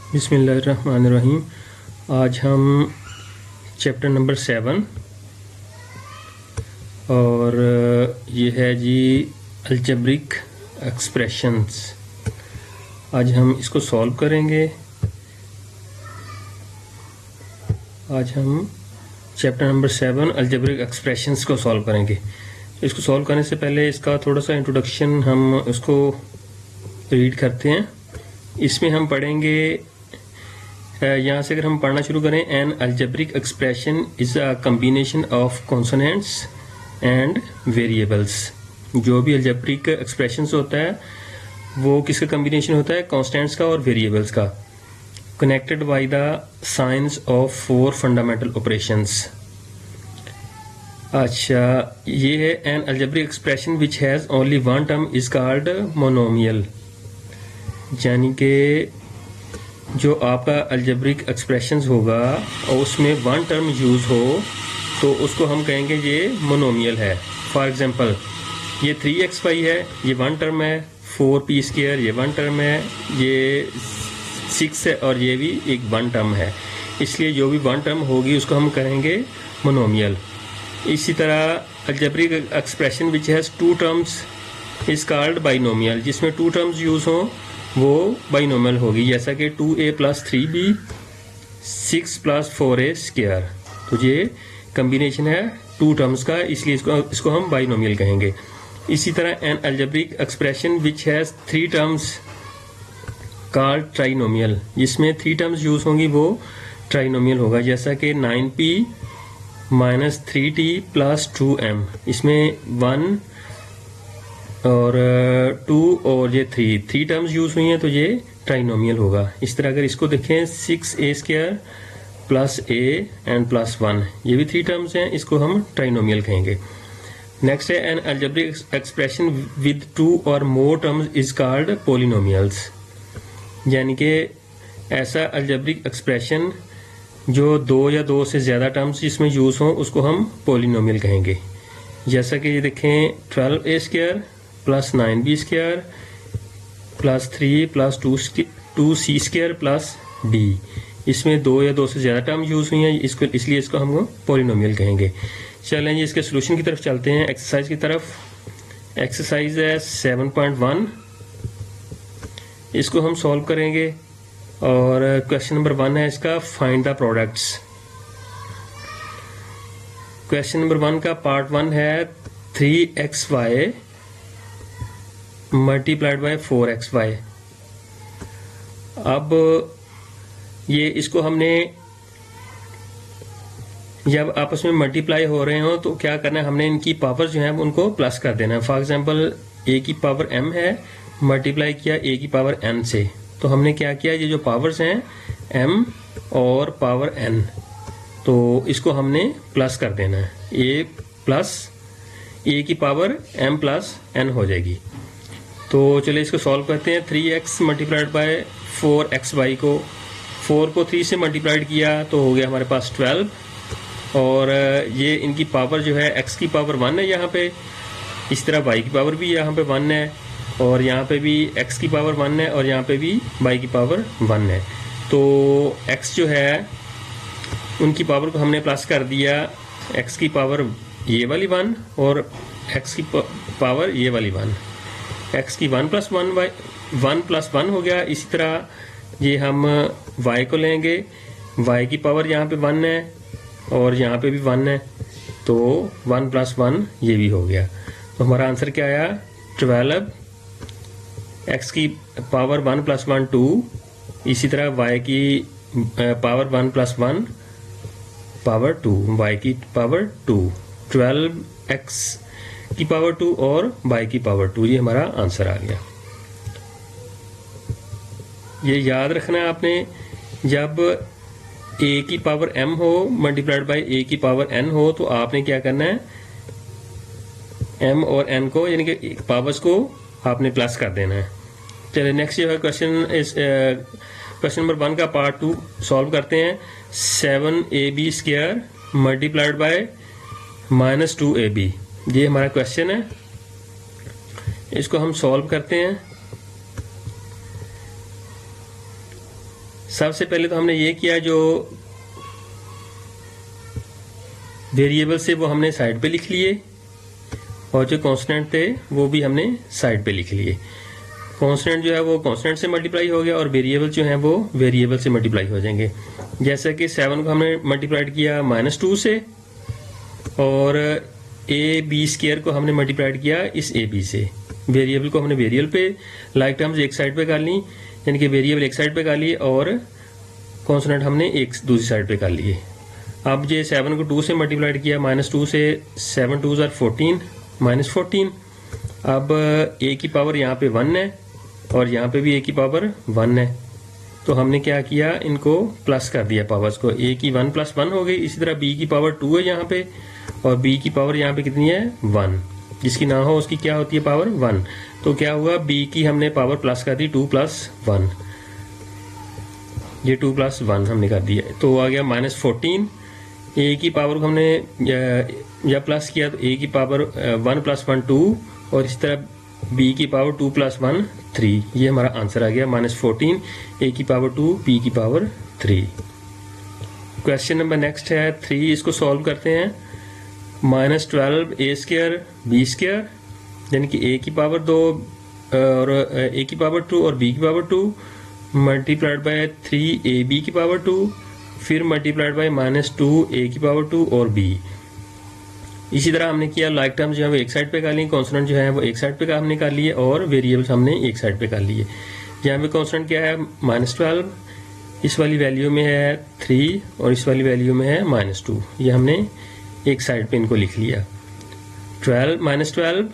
बिस्मिल्लाहिर्रहमानिर्रहीम। आज हम चैप्टर नंबर 7 और ये है जी अलजेब्रिक एक्सप्रेशंस। आज हम इसको सॉल्व करेंगे। आज हम चैप्टर नंबर 7 अलजेब्रिक एक्सप्रेशंस को सॉल्व करेंगे। इसको सॉल्व करने से पहले इसका थोड़ा सा इंट्रोडक्शन हम उसको रीड करते हैं। इसमें हम पढ़ेंगे, यहाँ से अगर हम पढ़ना शुरू करें, N algebraic expression is a combination of consonants and variables. जो भी अलजेब्रिक एक्सप्रेशंस होता है वो किसका कम्बिनेशन होता है? कॉन्स्टेंट्स का और वेरिएबल्स का। Connected by the science of 4 fundamental operations. अच्छा, ये है N algebraic expression which has only one term is called monomial. यानी कि जो आपका अलजेब्रिक एक्सप्रेशंस होगा और उसमें वन टर्म यूज हो तो उसको हम कहेंगे ये मोनोमियल है। फॉर एग्जांपल, ये 3xy है, ये वन टर्म है। 4p² ये वन टर्म है। ये 6 है और ये भी एक वन टर्म है। इसलिए जो भी वन टर्म होगी उसको हम कहेंगे मोनोमियल। इसी तरह algebraic expression which has 2 terms is called binomial. जिसमें 2 टर्म्स यूज हों वो बाइनोमियल होगी, जैसा कि 2a + 3b 6 + 4a²। तो ये कम्बिनेशन है 2 टर्म्स का, इसलिए इसको हम बाइनोमियल कहेंगे। इसी तरह N algebraic expression which has 3 terms called trinomial. जिसमें 3 टर्म्स यूज होंगी वो ट्राइनोमियल होगा, जैसा कि 9p - 3t + 2m। इसमें 1 और 2 और ये 3 टर्म्स यूज हुई हैं तो ये ट्राइनोमियल होगा। इस तरह अगर इसको देखें, 6a² + a एंड +1, ये भी 3 टर्म्स हैं, इसको हम ट्राइनोमियल कहेंगे। नेक्स्ट है एन अलजेब्रिक एक्सप्रेशन विद 2 और मोर टर्म्स इज कॉल्ड पोलिनोमियल्स। यानी कि ऐसा अलजेब्रिक एक्सप्रेशन जो 2 या 2 से ज़्यादा टर्म्स जिसमें यूज हों उसको हम पोलिनोमियल कहेंगे। जैसा कि ये देखें, 12a² + 9b² + 3 + 2c² + d। इसमें 2 या 2 से ज़्यादा टर्म यूज हुई हैं, इसलिए इसको हम पोलिनोमियल कहेंगे। चलें जी, इसके सोल्यूशन की तरफ चलते हैं, एक्सरसाइज की तरफ। एक्सरसाइज है 7.1। इसको हम सॉल्व करेंगे और क्वेश्चन नंबर 1 है इसका, find the products. Question number 1 का पार्ट 1 है 3xy × 4xy। अब ये इसको हमने जब आपस में मल्टीप्लाई हो रहे हो तो क्या करना है, हमने इनकी पावर जो है उनको प्लस कर देना है। फॉर एग्जांपल, a की पावर m है, मल्टीप्लाई किया a की पावर n से, तो हमने क्या किया, ये जो पावर्स हैं m और पावर n, तो इसको हमने प्लस कर देना है। a की पावर m + n हो जाएगी। तो चलिए इसको सॉल्व करते हैं। 3x × 4xy को 4 को 3 से मल्टीप्लाइड किया तो हो गया हमारे पास 12। और ये इनकी पावर जो है x की पावर 1 है यहाँ पे, इस तरह y की पावर भी यहाँ पे 1 है, और यहाँ पे भी x की पावर 1 है और यहाँ पे भी y की पावर 1 है। तो x जो है उनकी पावर को हमने प्लस कर दिया, x की पावर ये वाली 1 और x की पावर ये वाली 1। x की 1 + 1 हो गया। इसी तरह ये हम y को लेंगे, y की पावर यहाँ पे 1 है और यहाँ पे भी 1 है, तो 1 + 1 ये भी हो गया। तो हमारा आंसर क्या आया? 12। x की पावर 1 + 1 2, इसी तरह y की पावर 1 + 1 पावर 2, y की पावर 2, 12x की पावर 2 और y की पावर 2, ये हमारा आंसर आ गया। ये याद रखना है आपने, जब a की पावर m हो मल्टीप्लाइड बाय a की पावर n हो तो आपने क्या करना है, m और n को यानी कि पावर्स को आपने प्लस कर देना है। चलिए नेक्स्ट जो है क्वेश्चन नंबर 1 का पार्ट 2 सॉल्व करते हैं। 7ab² × -2ab, ये हमारा क्वेश्चन है। इसको हम सॉल्व करते हैं। सबसे पहले तो हमने ये किया, जो वेरिएबल से वो हमने साइड पे लिख लिए, और जो कांस्टेंट थे वो भी हमने साइड पे लिख लिए। कांस्टेंट जो है वो कांस्टेंट से मल्टीप्लाई हो गया, और वेरिएबल जो है वो वेरिएबल से मल्टीप्लाई हो जाएंगे। जैसे कि 7 को हमने मल्टीप्लाइड किया -2 से, और ए बी स्क्वायर को हमने मल्टीप्लाइड किया इस ए बी से। वेरिएबल को हमने वेरिएबल पे लाइक टर्म्स एक साइड पे कर ली, यानी कि वेरिएबल एक साइड पे कर लिए और कांस्टेंट हमने एक दूसरी साइड पे कर लिए। अब ये 7 को 2 से मल्टीप्लाइड किया, -2 से 7 2 are 14 -14। अब ए की पावर यहाँ पे 1 है और यहाँ पे भी ए की पावर 1 है, तो हमने क्या किया, इनको प्लस कर दिया पावर्स को। ए की 1 + 1 हो गई। इसी तरह बी की पावर 2 है यहाँ पे, और बी की पावर यहाँ पे कितनी है 1। जिसकी ना हो उसकी क्या होती है पावर 1। तो क्या हुआ, बी की हमने पावर प्लस कर दी 2 + 1, ये 2 + 1 हमने कर दिया, तो आ गया -14। ए की पावर को हमने या प्लस किया तो ए की पावर 1 + 1 2, और इस तरह बी की पावर 2 + 1 3। ये हमारा आंसर आ गया -14, ए की पावर 2, बी की पावर 3। क्वेश्चन नंबर नेक्स्ट है 3, इसको सॉल्व करते हैं। -12 a² b², यानी कि ए की पावर 2 और ए की पावर 2 और बी की पावर 2, मल्टीप्लाइड बाय 3ab की पावर 2, फिर मल्टीप्लाइड बाय -2 a की पावर 2 और b। इसी तरह हमने किया, लाइक टर्म्स जो है वो एक साइड पे कर लिए, कॉन्स्टेंट जो है वो एक साइड पे हमने कर लिए, और वेरिएबल्स हमने एक साइड पे कर लिए। यहाँ पे कॉन्स्टेंट क्या है -12, इस वाली वैल्यू में है 3 और इस वाली वैल्यू में है -2। ये हमने एक साइड पे इनको लिख लिया। 12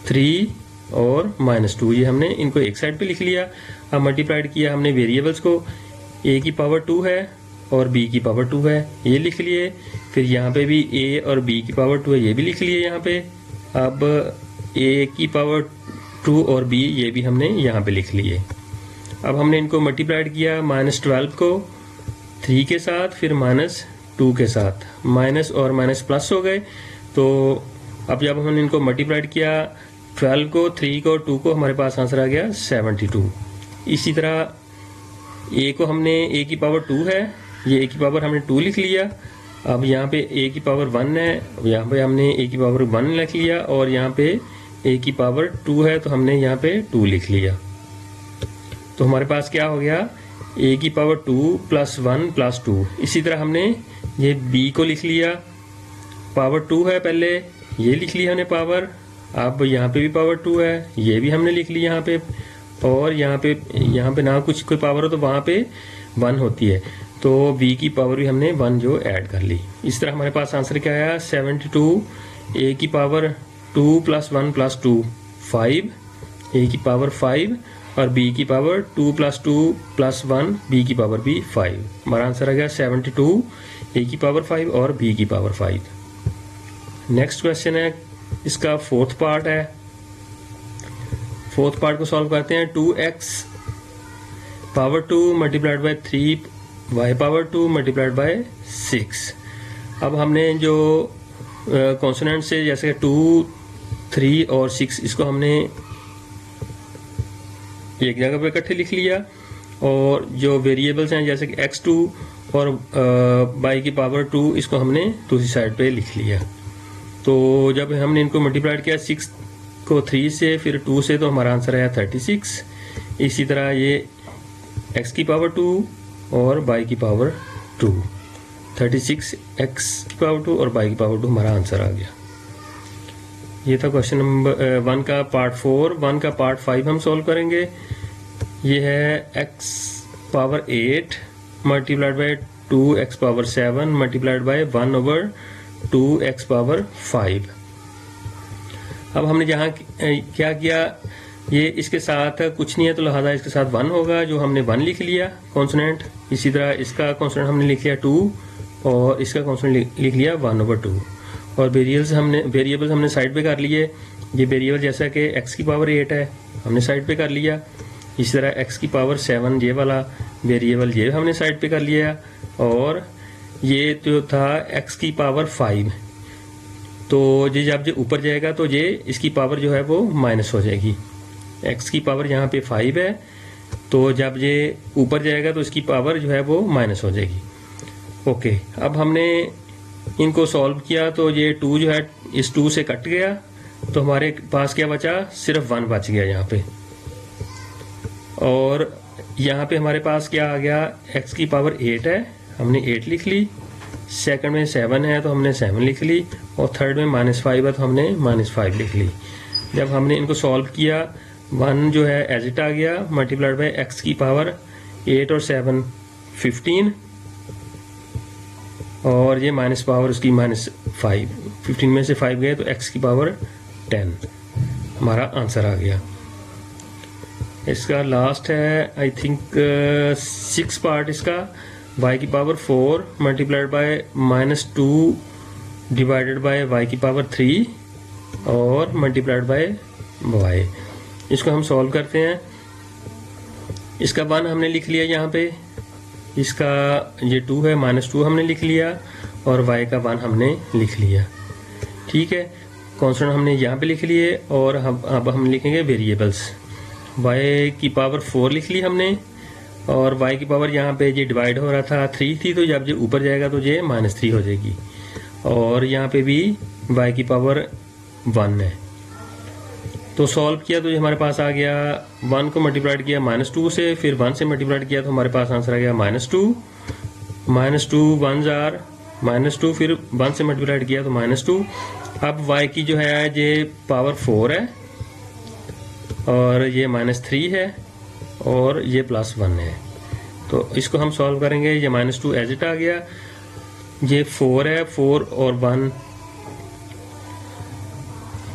3 और -2, ये हमने इनको एक साइड पे लिख लिया। अब मल्टीप्लाइड किया हमने वेरिएबल्स को, a की पावर 2 है और b की पावर 2 है, ये लिख लिए। फिर यहाँ पे भी a और b की पावर 2 है, ये भी लिख लिए यहाँ पे। अब a की पावर 2 और b ये भी हमने यहाँ पे लिख लिए। अब हमने इनको मल्टीप्लाइड किया, -12 को 3 के साथ, फिर -2 के साथ, माइनस और माइनस प्लस हो गए। तो अब जब हमने इनको मल्टीप्लाइड किया, 12 को 3 को 2 को, हमारे पास आंसर आ गया 72। इसी तरह a को हमने a की पावर 2 है, ये a की पावर हमने 2 लिख लिया। अब यहाँ पे a की पावर 1 है, यहाँ पे हमने a की पावर 1 लिख लिया, और यहाँ पे a की पावर 2 है तो हमने यहाँ पे 2 लिख लिया। तो हमारे पास क्या हो गया, a की पावर 2 + 1 + 2। इसी तरह हमने ये b को लिख लिया, पावर 2 है पहले, ये लिख लिया हमने पावर। अब यहाँ पे भी पावर 2 है, ये भी हमने लिख लिया यहाँ पे, और यहाँ पे ना कुछ कोई पावर हो तो वहाँ पे 1 होती है, तो b की पावर भी हमने 1 जो ऐड कर ली। इस तरह हमारे पास आंसर क्या आया, 72। a की पावर 2 + 1 + 2 5, a की पावर 5, और b की पावर 2 + 2 + 1, b की पावर भी 5। हमारा आंसर आ गया 72, a की पावर 5 और b की पावर 5। नेक्स्ट क्वेश्चन है, इसका फोर्थ पार्ट है। फोर्थ पार्ट को सॉल्व करते हैं। 2x power 2 multiplied by 3y power 2 multiplied by 6। अब हमने जो कॉन्सोनेंट से, जैसे 2, 3 और 6, इसको हमने एक जगह पे इकट्ठे लिख लिया, और जो वेरिएबल्स हैं जैसे कि x2 और y की पावर 2, इसको हमने दूसरी साइड पे लिख लिया। तो जब हमने इनको मल्टीप्लाइड किया 6 को 3 से, फिर 2 से, तो हमारा आंसर आया 36। इसी तरह ये x की पावर 2 और y की पावर 2, 36 x की पावर 2 और y की पावर 2 हमारा आंसर आ गया। ये था क्वेश्चन नंबर 1 का पार्ट 4। 1 का पार्ट 5 हम सॉल्व करेंगे। ये है x power 8 multiplied by 2x power 7 multiplied by 1/2x power 5। अब हमने जहाँ क्या किया, ये इसके साथ कुछ नहीं है तो लिहाजा इसके साथ 1 होगा, जो हमने 1 लिख लिया कॉन्सोनेंट। इसी तरह इसका कॉन्सोनेंट हमने लिख लिया 2, और इसका कॉन्सोनेंट लिख लिया 1/2। और वेरिएबल्स हमने साइड पे कर लिए। ये वेरिएबल जैसा कि x की पावर 8 है, हमने साइड पे कर लिया। इसी तरह x की पावर 7, ये वाला वेरिएबल, ये हमने साइड पे कर लिया। और ये जो था x की पावर 5, तो ये जब ये ऊपर जाएगा तो ये इसकी पावर जो है वो माइनस हो जाएगी। x की पावर यहाँ पे 5 है, तो जब ये ऊपर जाएगा तो इसकी पावर जो है वो माइनस हो जाएगी। ओके, अब हमने इनको सॉल्व किया तो ये 2 जो है इस 2 से कट गया, तो हमारे पास क्या बचा, सिर्फ 1 बच गया यहाँ पे। और यहाँ पे हमारे पास क्या आ गया, x की पावर 8 है, हमने 8 लिख ली, सेकंड में 7 है तो हमने 7 लिख ली, और थर्ड में -5 है तो हमने -5 लिख ली। जब हमने इनको सॉल्व किया 1 जो है एज इट आ गया, मल्टीप्लाइड बाय x की पावर 8 और 7 15, और ये माइनस पावर उसकी -5, 15 में से 5 गए तो x की पावर 10 हमारा आंसर आ गया। इसका लास्ट है आई थिंक 6 पार्ट इसका, y की power 4 multiplied by -2 divided by y की पावर 3 और मल्टीप्लाइड बाय y। इसको हम सॉल्व करते हैं। इसका 1 हमने लिख लिया यहाँ पे, इसका ये 2 है, -2 हमने लिख लिया, और y का 1 हमने लिख लिया। ठीक है, कॉन्स्टेंट हमने यहाँ पे लिख लिए, और अब हम लिखेंगे वेरिएबल्स। y की पावर 4 लिख ली हमने, और y की पावर यहाँ पे ये डिवाइड हो रहा था 3 थी, तो जब ये ऊपर जाएगा तो ये -3 हो जाएगी, और यहाँ पे भी y की पावर 1 है। तो सॉल्व किया तो ये हमारे पास आ गया, 1 को मल्टीप्लाइड किया -2 से, फिर 1 से मल्टीप्लाइड किया तो हमारे पास आंसर आ गया -2, -2 1s आर -2, फिर 1 से मल्टीप्लाइड किया तो -2। अब y की जो है ये पावर 4 है, और ये -3 है, और ये +1 है। तो इसको हम सॉल्व करेंगे, ये -2 एज इट आ गया, ये 4 है, 4 और 1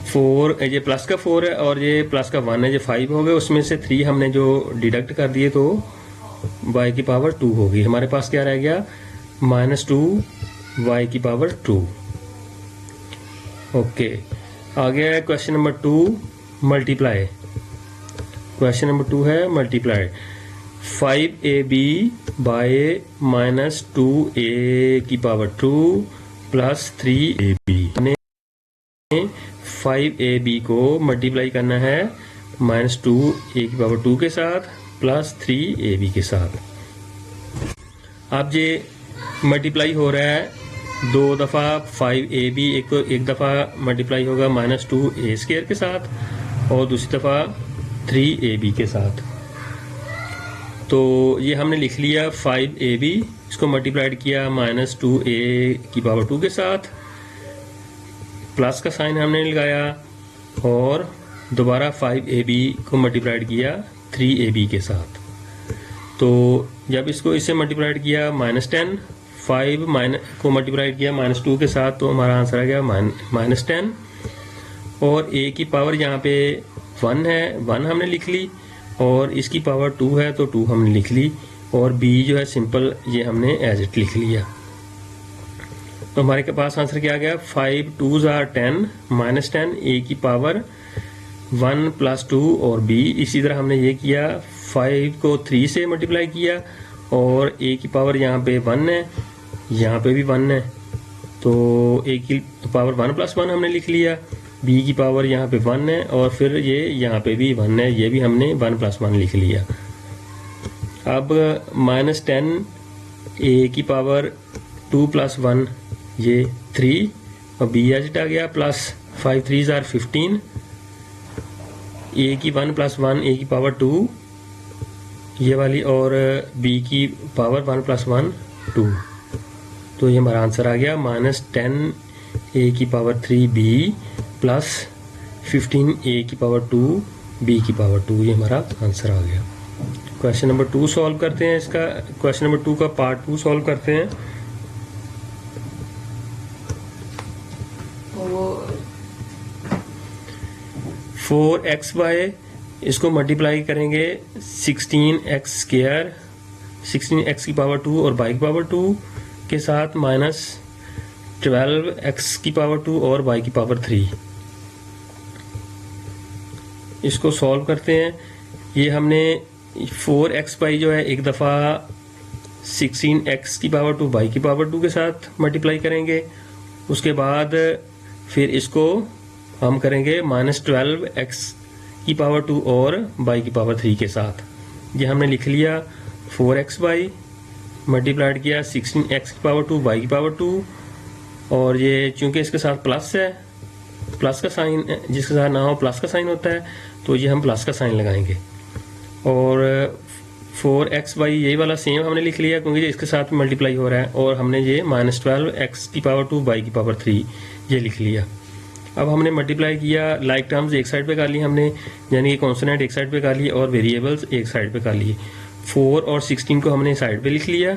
4, ये प्लस का 4 है और ये प्लस का 1 है, ये 5 हो गए, उसमें से 3 हमने जो डिडक्ट कर दिए तो y की पावर 2 होगी। हमारे पास क्या रह गया, -2 y की पावर 2। ओके, आ गया question number 2 multiply. Question number 2 है मल्टीप्लाई। 5ab बाय -2a की पावर 2 प्लस 3ab। हमने 5ab को मल्टीप्लाई करना है -2a की पावर 2 के साथ प्लस 3ab के साथ। अब ये मल्टीप्लाई हो रहा है 2 दफ़ा 5ab, एक दफ़ा मल्टीप्लाई होगा -2a² के साथ और दूसरी दफ़ा 3ab के साथ। तो ये हमने लिख लिया 5ab, इसको मल्टीप्लाइड किया -2a की पावर 2 के साथ, प्लस का साइन हमने लगाया, और दोबारा 5ab को मल्टीप्लाइड किया 3ab के साथ। तो जब इसको इससे मल्टीप्लाइड किया -10, 5 को मल्टीप्लाइड किया -2 के साथ, तो हमारा आंसर आ गया -10, और a की पावर यहाँ पे 1 है, 1 हमने लिख ली, और इसकी पावर 2 है तो 2 हमने लिख ली, और b जो है सिंपल ये हमने एज इट लिख लिया। तो हमारे के पास आंसर क्या आ गया, 5 2s are 10 -10 a की पावर 1 + 2 और b। इसी तरह हमने ये किया, 5 को 3 से मल्टीप्लाई किया, और a की पावर यहाँ पे 1 है, यहाँ पे भी 1 है, तो a की पावर 1 + 1 हमने लिख लिया, b की पावर यहाँ पे 1 है, और फिर ये यहाँ पे भी 1 है, ये भी हमने 1 + 1 लिख लिया। अब -10 a की पावर 2 + 1 ये 3, और b एज इट आ गया, प्लस 5 3s are 15, a की 1 + 1 a की पावर 2 ये वाली, और b की पावर 1 + 1 2। तो ये हमारा आंसर आ गया -10 a की पावर 3b प्लस 15 a की पावर 2 b की पावर 2। ये हमारा आंसर आ गया। क्वेश्चन नंबर 2 सॉल्व करते हैं। इसका क्वेश्चन नंबर 2 का पार्ट 2 सॉल्व करते हैं। 4xy इसको मल्टीप्लाई करेंगे 16x², 16x की पावर 2 और y की पावर 2 के साथ, -12x की पावर 2 और y की पावर 3। इसको सॉल्व करते हैं। ये हमने 4xy जो है एक दफ़ा 16x की पावर 2 y की पावर 2 के साथ मल्टीप्लाई करेंगे, उसके बाद फिर इसको हम करेंगे -12x की पावर 2 और y की पावर 3 के साथ। ये हमने लिख लिया 4xy मल्टीप्लाइड किया 16x की पावर 2 y की पावर 2, और ये चूंकि इसके साथ प्लस है, प्लस का साइन जिसके साथ ना हो प्लस का साइन होता है, तो ये हम प्लस का साइन लगाएंगे। और 4xy यही वाला सेम हमने लिख लिया क्योंकि इसके साथ मल्टीप्लाई हो रहा है, और हमने ये -12x की पावर 2 y की पावर 3 ये लिख लिया। अब हमने मल्टीप्लाई किया, लाइक टर्म्स एक साइड पे कर ली हमने, यानी कि कॉन्सोनेंट एक साइड पे कर ली और वेरिएबल्स एक साइड पे कर लिए। 4 और 16 को हमने साइड पे लिख लिया,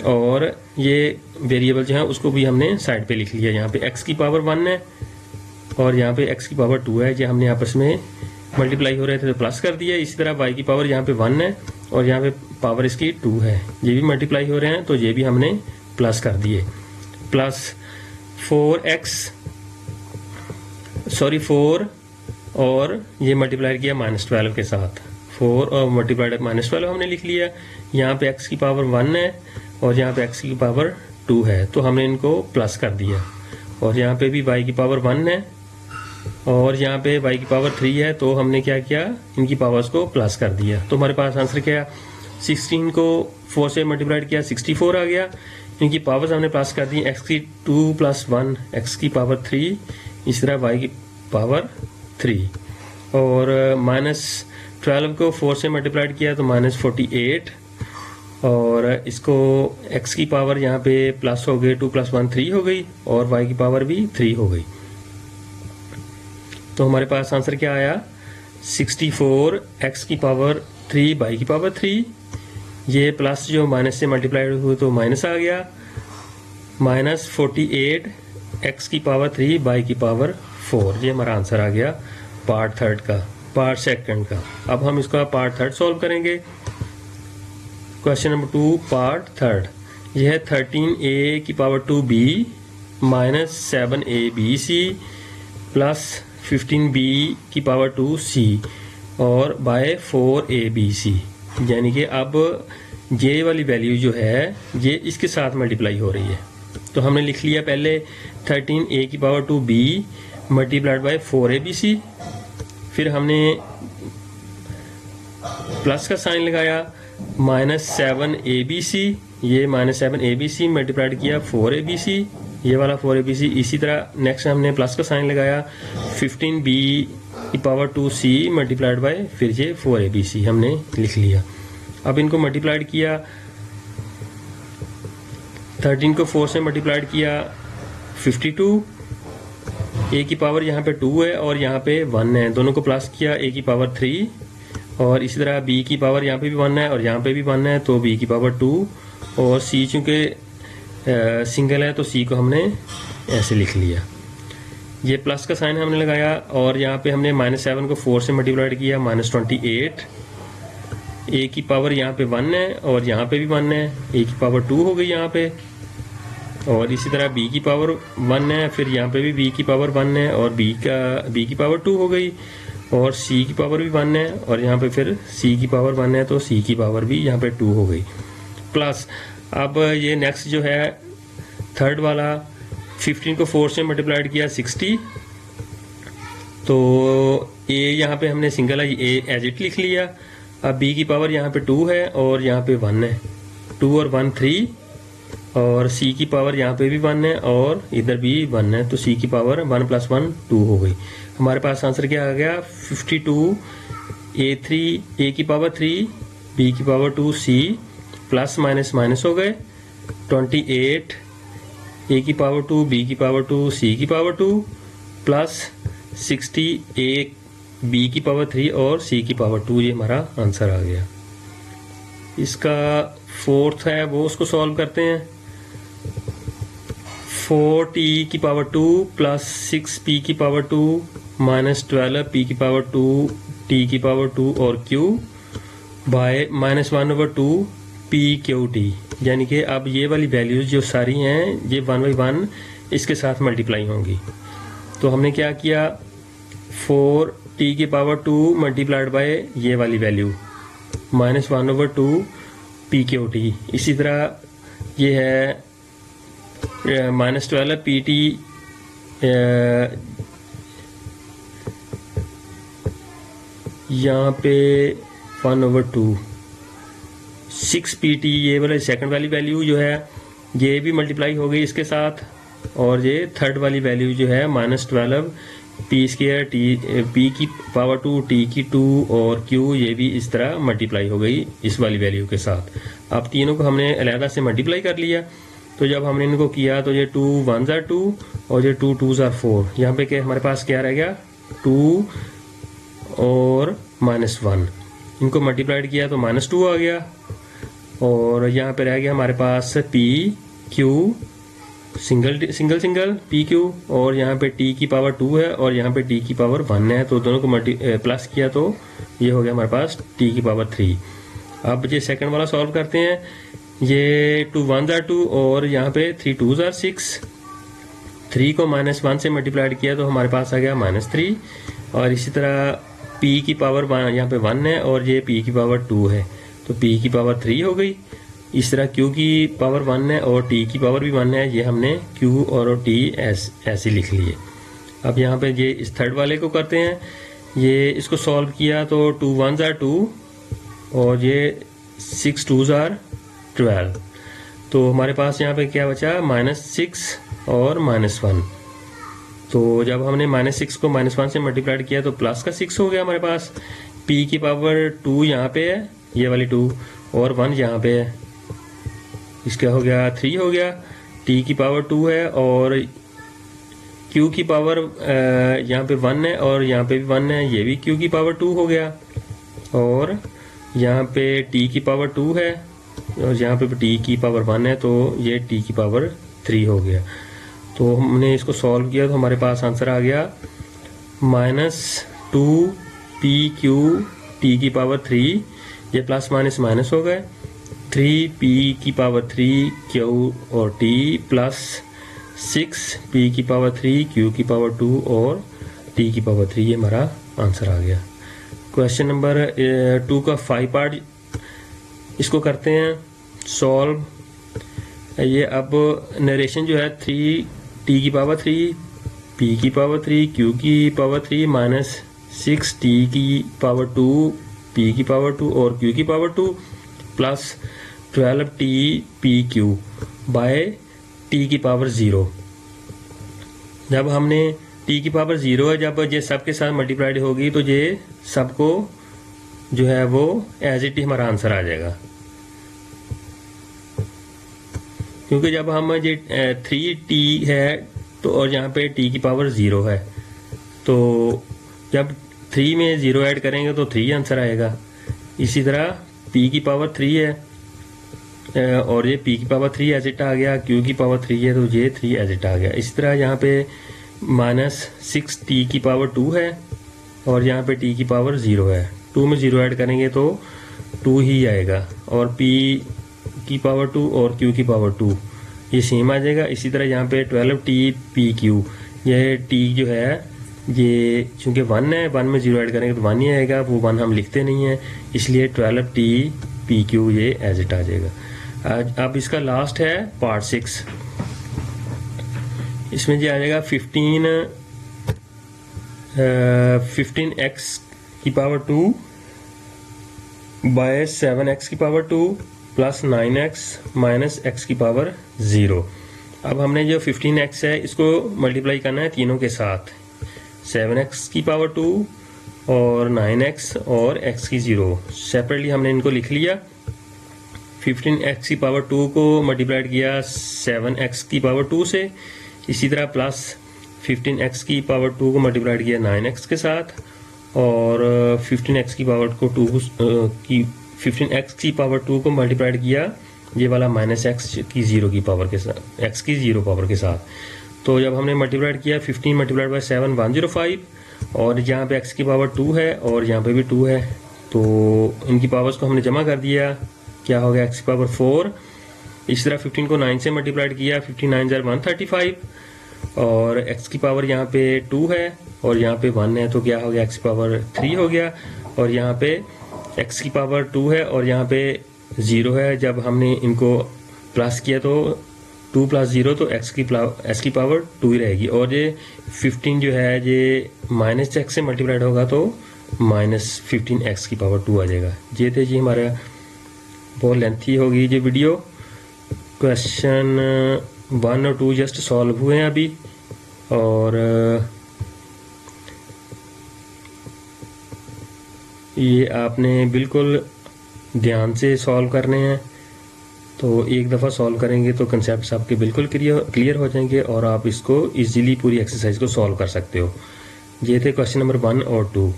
और ये वेरिएबल जो है उसको भी हमने साइड पे लिख लिया। यहाँ पे x की पावर 1 है और यहाँ पे x की पावर 2 है, ये हमने आपस में मल्टीप्लाई हो रहे थे तो प्लस कर दिया। इसी तरह y की पावर यहाँ पे 1 है और यहाँ पे पावर इसकी 2 है, ये भी मल्टीप्लाई हो रहे हैं तो ये भी हमने प्लस कर दिए। प्लस 4 और ये मल्टीप्लाई किया -12 के साथ, 4 और मल्टीप्लाइड -12 हमने लिख लिया। यहाँ पे x की पावर 1 है और यहाँ पे x की पावर 2 है, तो हमने इनको प्लस कर दिया। और यहाँ पे भी y की पावर 1 है और यहाँ पे y की पावर 3 है, तो हमने क्या किया, इनकी पावर्स को प्लस कर दिया। तो हमारे पास आंसर क्या, 16 को 4 से मल्टीप्लाइड किया 64 आ गया। इनकी पावर्स हमने प्लस कर दी, x की 2 + 1 x की पावर 3, इस तरह y की पावर 3, और -12 को 4 से मल्टीप्लाइड किया तो -48, और इसको x की पावर यहाँ पे प्लस हो गई, 2 + 1 3 हो गई, और y की पावर भी 3 हो गई। तो हमारे पास आंसर क्या आया, 64 x की पावर 3 y की पावर 3, ये प्लस जो माइनस से मल्टीप्लाइड हुए तो माइनस आ गया, -48 x की पावर 3 y की पावर 4, ये हमारा आंसर आ गया पार्ट सेकंड का। अब हम इसका पार्ट थर्ड सॉल्व करेंगे। क्वेश्चन नंबर 2 पार्ट थर्ड, यह है 13a की power 2b -7abc plus 15b की पावर 2c और बाय 4abc, यानी कि अब ये वाली वैल्यू जो है ये इसके साथ मल्टीप्लाई हो रही है। तो हमने लिख लिया पहले 13a की power 2b multiplied by 4abc, फिर हमने प्लस का साइन लगाया -7abc, ये -7abc मल्टीप्लाइड किया 4abc, ये वाला 4abc। इसी तरह नेक्स्ट हमने प्लस का साइन लगाया 15b की पावर 2c मल्टीप्लाइड बाय फिर ये 4abc हमने लिख लिया। अब इनको मल्टीप्लाइड किया, 13 को 4 से मल्टीप्लाइड किया 52, a की पावर यहाँ पे 2 है और यहाँ पे 1 है, दोनों को प्लस किया a की पावर 3, और इसी तरह b की पावर यहाँ पे भी 1 है और यहाँ पे भी 1 है तो b की पावर 2, और c चूँकि सिंगल है तो c को हमने ऐसे लिख लिया। ये प्लस का साइन हमने लगाया और यहाँ पे हमने -7 को 4 से मल्टीप्लाइड किया -28, a की पावर यहाँ पे 1 है और यहाँ पे भी 1 है, a की पावर 2 हो गई यहाँ पे, और इसी तरह b की पावर 1 है, फिर यहाँ पे भी b की पावर 1 है और b की पावर 2 हो गई, और c की पावर भी 1 है और यहाँ पे फिर c की पावर 1 है तो c की पावर भी यहाँ पे 2 हो गई। प्लस अब ये नेक्स्ट जो है थर्ड वाला 15 को 4 से मल्टीप्लाइड किया 60, तो a यहाँ पे हमने सिंगल है a एज इट लिख लिया। अब b की पावर यहाँ पे 2 है और यहाँ पे 1 है, 2 और 1 3, और c की पावर यहाँ पे भी 1 है और इधर भी 1 है, तो c की पावर 1 + 1 2 हो गई। हमारे पास आंसर क्या आ गया 52 a की पावर 3 b की power 2 c plus minus minus हो गए 28 a की पावर 2 b की पावर 2 c की पावर 2 प्लस 60 a b की पावर 3 और c की पावर 2, ये हमारा आंसर आ गया। इसका फोर्थ है वो उसको सॉल्व करते हैं। 4t की पावर 2 प्लस 6p की पावर 2 माइनस 12p की पावर 2 t की पावर 2 और q bye -1/2 p q t, यानी कि अब ये वाली वैल्यूज जो सारी हैं ये 1/1 इसके साथ मल्टीप्लाई होंगी। तो हमने क्या किया 4t की पावर 2 मल्टीप्लाइड बाय ये वाली वैल्यू -1/2 p q t। इसी तरह ये है -12 pt यहाँ पे 1/2 6pt ये वाला सेकंड वाली वैल्यू जो है ये भी मल्टीप्लाई हो गई इसके साथ, और ये थर्ड वाली वैल्यू जो है -12 पी स्क्वायर टी पी की पावर 2 टी की 2 और क्यू ये भी इस तरह मल्टीप्लाई हो गई इस वाली वैल्यू के साथ। अब तीनों को हमने अलहदा से मल्टीप्लाई कर लिया, तो जब हमने इनको किया तो ये 2 1s are 2 और ये 2 2s are 4। यहाँ पे क्या हमारे पास क्या रह गया 2 और -1, इनको मल्टीप्लाइड किया तो -2 आ गया, और यहाँ पे रह गया हमारे पास P Q single P Q, और यहाँ पे टी की पावर 2 है और यहाँ पे टी की पावर 1 है, तो दोनों को प्लस किया तो ये हो गया हमारे पास टी की पावर 3। अब ये सेकंड वाला सॉल्व करते हैं, ये 2 1s are 2 और यहाँ पे 3 2s are 6, 3 को -1 से मल्टीप्लाइड किया तो हमारे पास आ गया -3, और इसी तरह p की पावर यहाँ पे 1 है और ये p की पावर 2 है तो p की पावर 3 हो गई। इस तरह q की पावर 1 है और t की पावर भी 1 है, ये हमने q और t ऐसे लिख लिए। अब यहाँ पे ये इस थर्ड वाले को करते हैं, ये इसको सॉल्व किया तो 2 1s are 2 और ये 6 2s are 12, तो हमारे पास यहाँ पे क्या बचा -6 और -1। तो जब हमने -6 को -1 से मल्टीप्लाइड किया तो प्लस का 6 हो गया हमारे पास। p की पावर 2 यहाँ पे है, ये वाली 2, और 1 यहाँ पे है, इसका हो गया 3 हो गया। t की पावर 2 है और q की पावर यहाँ पे 1 है और यहाँ पे भी 1 है, ये भी q की पावर 2 हो गया, और यहाँ पे t की पावर 2 है और यहाँ पे t की पावर 1 है, तो ये t की पावर 3 हो गया। तो हमने इसको सॉल्व किया तो हमारे पास आंसर आ गया -2pq t की पावर 3, ये प्लस माइनस माइनस हो गए, 3p की पावर 3 q और t प्लस 6p की पावर 3 q की पावर 2 और t की पावर 3, ये हमारा आंसर आ गया। क्वेश्चन नंबर 2 का 5 पार्ट इसको करते हैं सॉल्व। ये अब नरेशन जो है 3t की पावर 3 p की पावर 3 q की पावर 3 माइनस 6t की पावर 2 p की पावर 2 और q की power 2 plus 12t p q by t की पावर 0। जब हमने t की पावर 0 है, जब ये सब के साथ मल्टीप्लाइड होगी तो ये सबको जो है वो एज इट हमारा आंसर आ जाएगा, क्योंकि जब हम ये 3t है तो और यहाँ पे t की पावर 0 है, तो जब 3 में 0 ऐड करेंगे तो 3 आंसर आएगा। इसी तरह p की पावर 3 है और ये p की पावर 3 एज इट आ गया, q की पावर 3 है तो ये 3 एज इट आ गया। इसी तरह यहाँ पे -6t की पावर 2 है और यहाँ पे t की पावर 0 है, 2 में 0 ऐड करेंगे तो 2 ही आएगा, और p की पावर 2 और q की पावर 2 ये सेम आ जाएगा। इसी तरह यहाँ पे 12t pq, ये t जो है ये चूंकि 1 है, 1 में 0 ऐड करेंगे तो 1 ही आएगा, वो 1 हम लिखते नहीं है, इसलिए 12t pq ये एज इट आ जाएगा। अब इसका लास्ट है पार्ट 6, इसमें जो आ जाएगा 15x की पावर 2 बाय 7x की power 2 plus 9x minus x की पावर 0। अब हमने जो 15x है इसको मल्टीप्लाई करना है तीनों के साथ, 7x की पावर 2 और 9x और x की 0, सेपरेटली हमने इनको लिख लिया। 15x की पावर 2 को मल्टीप्लाइड किया 7x की पावर 2 से, इसी तरह प्लस 15x की पावर 2 को मल्टीप्लाइड किया 9x के साथ, और 15x की पावर को 15x की पावर 2 को मल्टीप्लाइड किया ये वाला -x की 0 की पावर के साथ, x की 0 पावर के साथ। तो जब हमने मल्टीप्लाइड किया 15 मल्टीप्लाइड बाय 7 105, और यहाँ पे x की पावर 2 है और यहाँ पे भी 2 है, तो इनकी पावर्स को हमने जमा कर दिया, क्या हो गया x की पावर 4। इस तरह 15 को 9 से मल्टीप्लाइड किया, 15 9 135, और x की पावर यहाँ पे 2 है और यहाँ पे 1 है, तो क्या हो गया x की पावर 3 हो गया, और यहाँ पे x की पावर 2 है और यहाँ पे 0 है। जब हमने इनको प्लस किया तो 2 + 0 तो x की पावर 2 ही रहेगी, और ये 15 जो है ये -x से मल्टीप्लाइड होगा तो -15x की पावर 2 आ जाएगा। ये थे जी हमारा बहुत लेंथी होगी ये वीडियो। क्वेश्चन 1 और 2 जस्ट सॉल्व हुए हैं अभी, और ये आपने बिल्कुल ध्यान से सॉल्व करने हैं। तो एक दफ़ा सॉल्व करेंगे तो कंसेप्ट्स आपके बिल्कुल क्लियर हो जाएंगे और आप इसको इजीली पूरी एक्सरसाइज को सॉल्व कर सकते हो। ये थे क्वेश्चन नंबर 1 और 2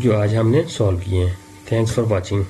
जो आज हमने सॉल्व किए हैं। Thanks for watching.